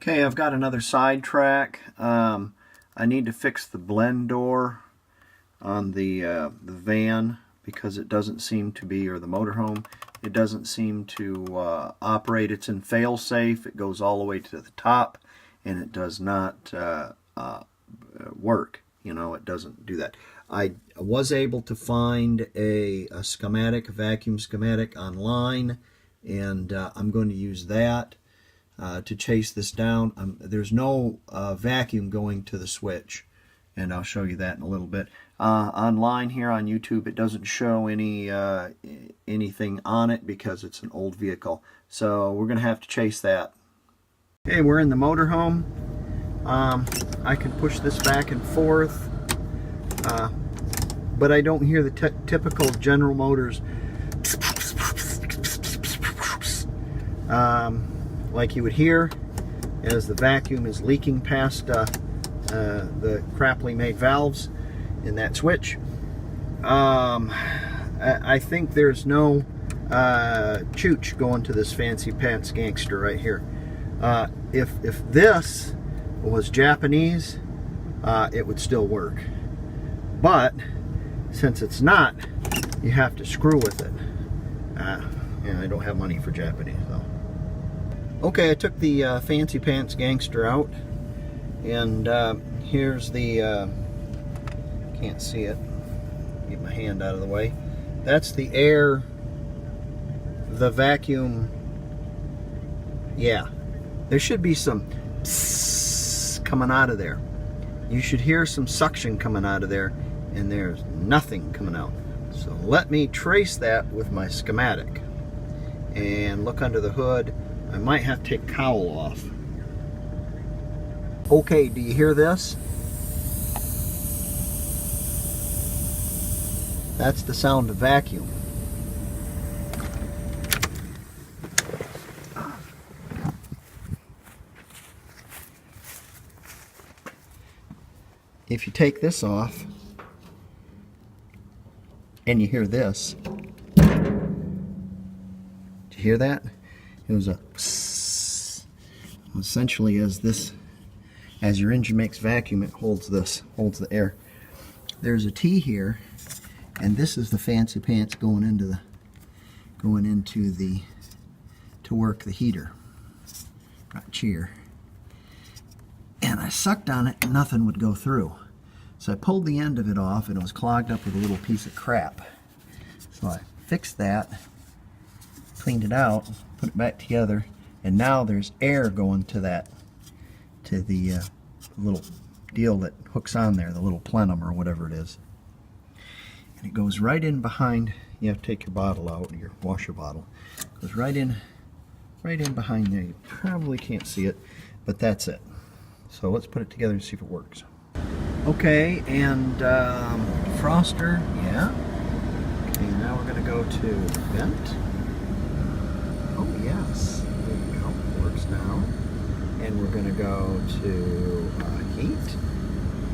Okay, I've got another sidetrack. I need to fix the blend door on the van because it doesn't seem to be, or the motorhome, it doesn't seem to operate. It's in fail-safe. It goes all the way to the top, and it does not work. You know, it doesn't do that. I was able to find a schematic, a vacuum schematic online, and I'm going to use that to chase this down. There's no vacuum going to the switch, and I'll show you that in a little bit. Online here on YouTube, it doesn't show anything on it because it's an old vehicle. So we're going to have to chase that. Okay, we're in the motorhome. I can push this back and forth, but I don't hear the typical General Motors like you would hear as the vacuum is leaking past the crappily made valves in that switch. I think there's no chooch going to this fancy pants gangster right here. If this was Japanese, it would still work, but since it's not, you have to screw with it. Yeah, I don't have money for Japanese though. Okay, I took the fancy pants gangster out, and here's the can't see it, get my hand out of the way. That's the air, the vacuum. Yeah, there should be some psss coming out of there. You should hear some suction coming out of there, and there's nothing coming out. So let me trace that with my schematic and look under the hood. I might have to take the cowl off. Okay, do you hear this? That's the sound of vacuum. If you take this off and you hear this, did you hear that? It was a psss. Essentially, as your engine makes vacuum, it holds the air. There's a T here, and this is the fancy pants going into the to work the heater. Got cheer. And I sucked on it and nothing would go through. So I pulled the end of it off and it was clogged up with a little piece of crap. So I fixed that, cleaned it out, put it back together, and now there's air going to the little deal that hooks on there, the little plenum or whatever it is. And it goes right in behind. You have to take your bottle out, your washer bottle. It goes right in behind there. You probably can't see it, but that's it. So let's put it together and see if it works. Okay, and defroster, yeah. Okay, now we're going to go to vent. Oh yes, there you go, it works now. And we're going to go to heat.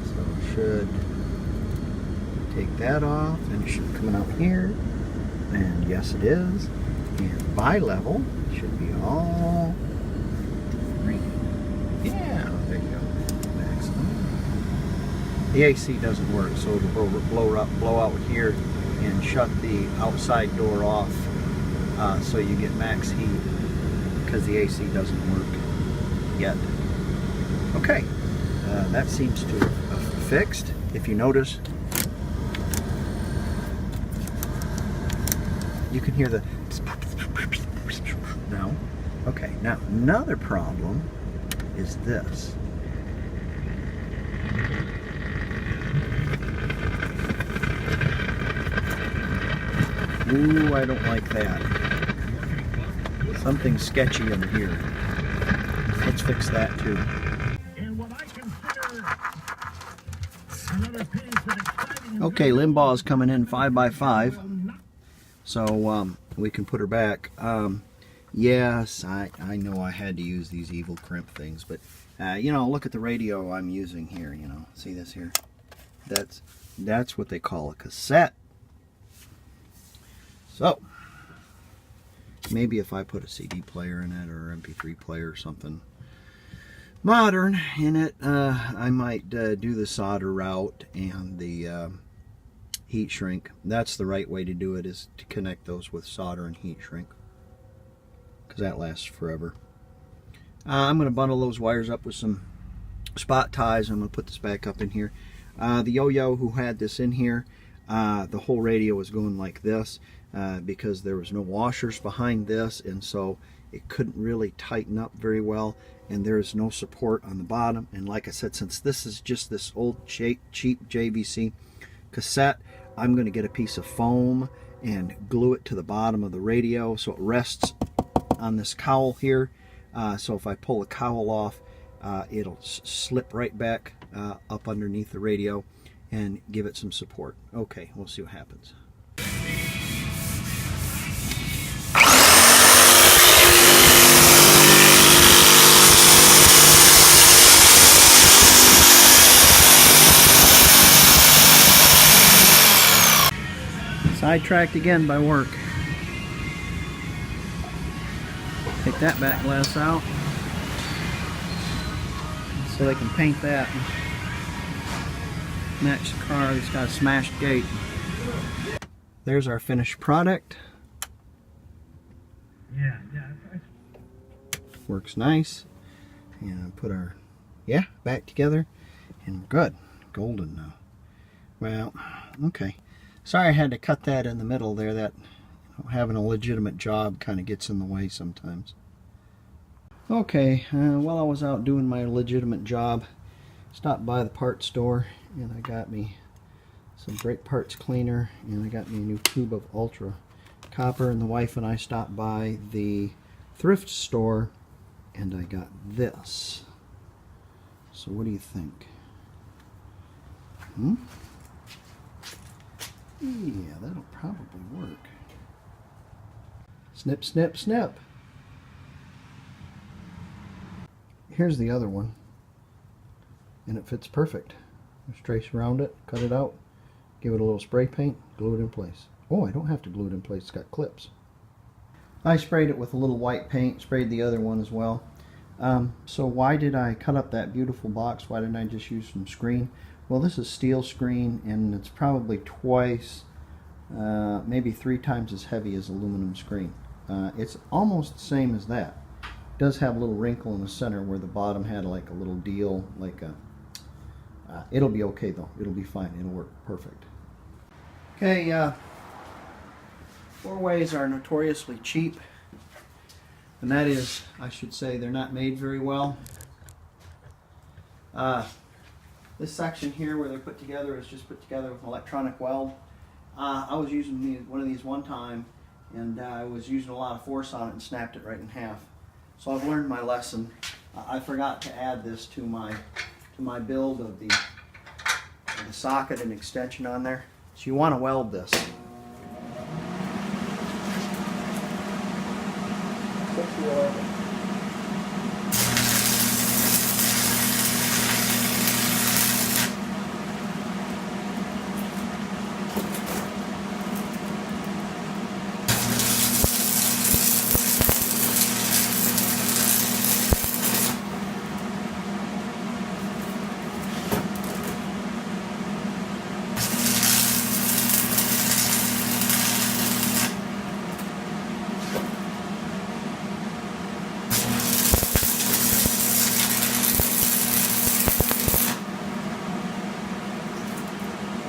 So it should take that off, and it should be coming out here. And yes, it is. And bi-level should be all green. Yeah, there you go. Excellent. The AC doesn't work, so it'll blow out here and shut the outside door off, so you get max heat because the AC doesn't work yet. Okay, that seems to have fixed. If you notice, you can hear the now. Okay, now another problem is this. Ooh, I don't like that. Something sketchy over here. Let's fix that too. Okay, Limbaugh's coming in 5x5, so we can put her back. Yes, I know I had to use these evil crimp things, but you know, look at the radio I'm using here. You know, see this here? That's what they call a cassette. So maybe if I put a CD player in it or MP3 player or something, modern in it. I might do the solder route and the heat shrink. That's the right way to do it, is to connect those with solder and heat shrink, because that lasts forever. I'm going to bundle those wires up with some spot ties. I'm going to put this back up in here. The yo-yo who had this in here, the whole radio was going like this because there was no washers behind this, and so it couldn't really tighten up very well, and there's no support on the bottom. And like I said, since this is just this old cheap JVC cassette, I'm going to get a piece of foam and glue it to the bottom of the radio so it rests on this cowl here. So if I pull the cowl off, it'll slip right back up underneath the radio and give it some support. Okay, we'll see what happens. Sidetracked again by work. Take that back glass out so they can paint that and match the car. It's got a smashed gate. There's our finished product. Yeah. Works nice. And put our back together, and we're good. Golden now. Well, okay. Sorry I had to cut that in the middle there. That having a legitimate job kind of gets in the way sometimes. Okay, while I was out doing my legitimate job, stopped by the parts store and I got me some brake parts cleaner, and I got me a new tube of ultra copper, and the wife and I stopped by the thrift store and I got this. So what do you think? Yeah, that'll probably work. Snip, snip, snip. Here's the other one, and it fits perfect. Just trace around it, cut it out, give it a little spray paint, glue it in place. Oh, I don't have to glue it in place, it's got clips. I sprayed it with a little white paint, sprayed the other one as well. So why did I cut up that beautiful box? Why didn't I just use some screen? Well, this is steel screen, and it's probably twice, maybe 3 times as heavy as aluminum screen. It's almost the same as that. It does have a little wrinkle in the center where the bottom had like a little deal, like a. It'll be okay though. It'll be fine. It'll work perfect. Okay, 4-ways are notoriously cheap, and that is, I should say, they're not made very well. This section here where they're put together is just put together with an electronic weld. I was using one of these one time, and I was using a lot of force on it and snapped it right in half. So I've learned my lesson. I forgot to add this to my build of the socket and extension on there. So you want to weld this.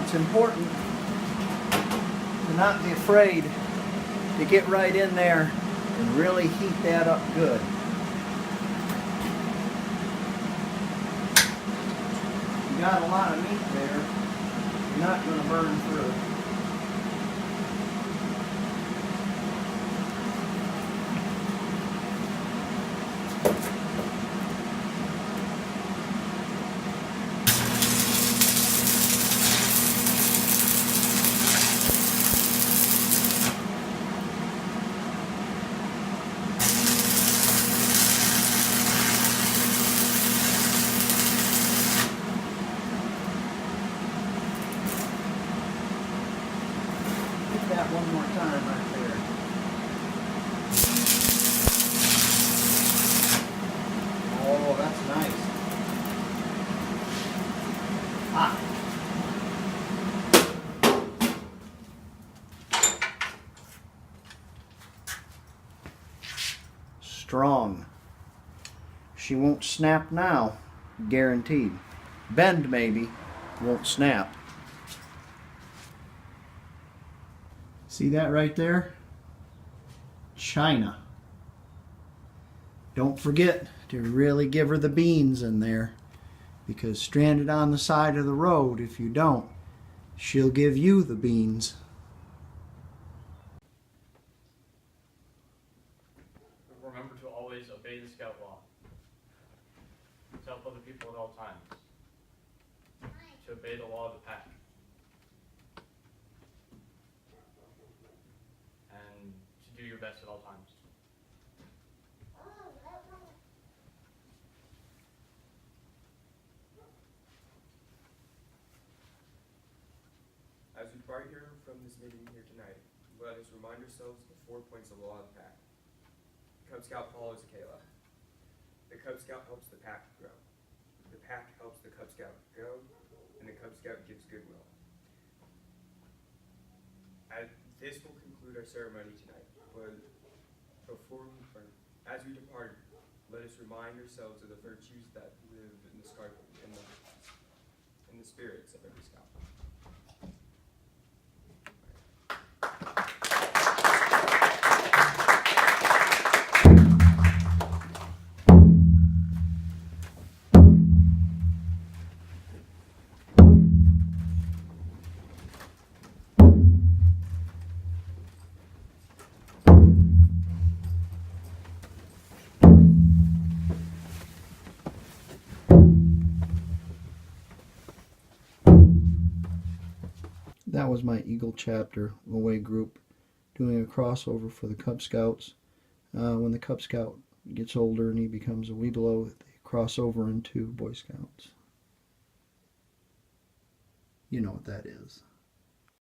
It's important to not be afraid to get right in there and really heat that up good. You got a lot of meat there, you're not going to burn through. That one more time right there. Oh, that's That's nice. Ah. Strong. She won't snap now, guaranteed. Bend maybe, won't snap. See that right there? China. Don't forget to really give her the beans in there, because stranded on the side of the road, if you don't, she'll give you the beans. Remember to always obey the scout law. To help other people at all times. To obey the law of the pack. And to do your best at all times. As we depart here from this meeting here tonight, let us remind ourselves of the 4 points of the law of the pack. The Cub Scout follows Kayla. The Cub Scout helps the pack grow. The pack helps the Cub Scout go, and the Cub Scout gives goodwill. This will conclude our ceremony tonight, but as we depart, let us remind ourselves of the virtues that live in the spirits of every scout. That was my Eagle chapter away group doing a crossover for the Cub Scouts. When the Cub Scout gets older and he becomes a Webelow, they cross over into Boy Scouts. You know what that is.